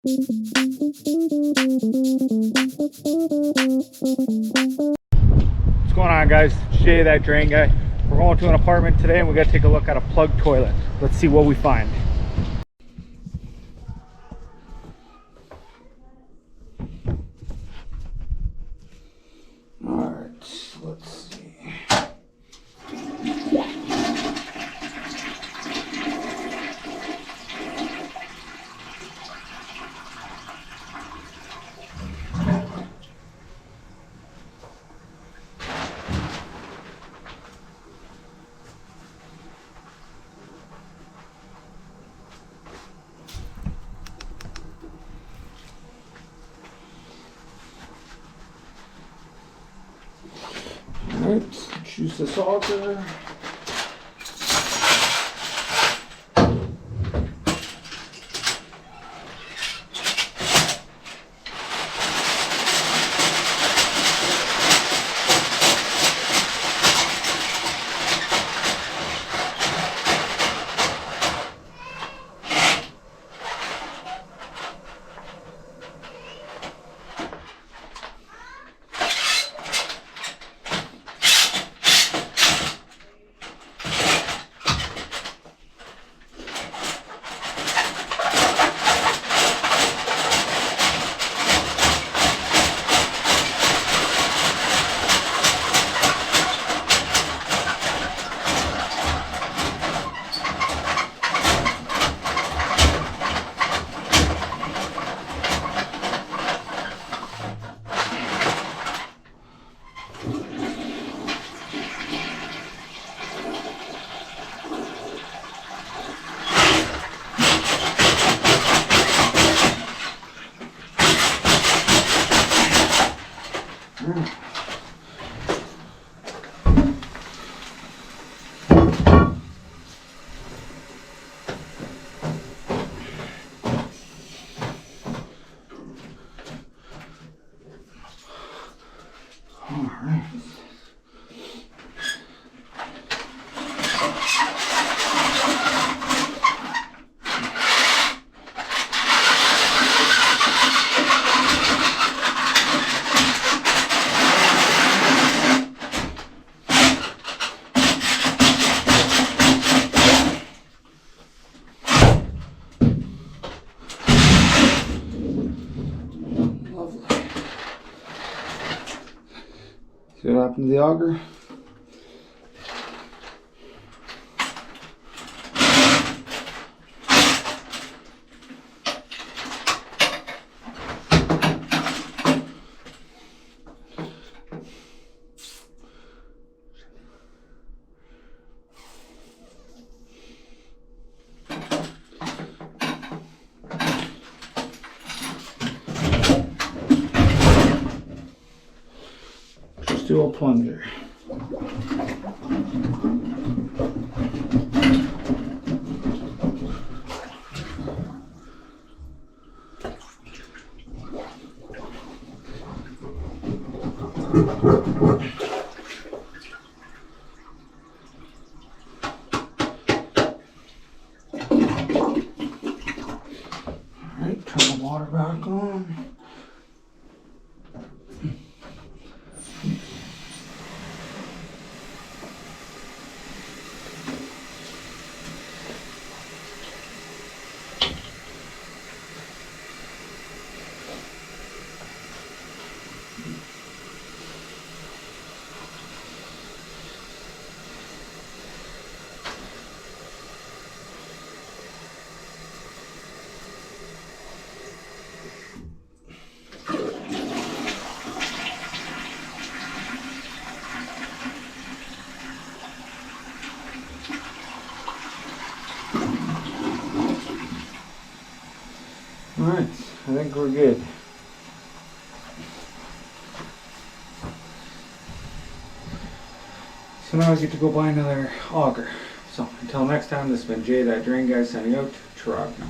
What's going on, guys? It's Jay, that drain guy. We're going to an apartment today and we got to take a look at a plug toilet. Let's see what we find. Alright, let's see. Alright, choose this auger. Alright. See what happened to the auger? Do a plunger. Alright, turn the water back on. Alright, I think we're good. So now I get to go buy another auger. So until next time, this has been Jay, that drain guy, signing out. Toronto.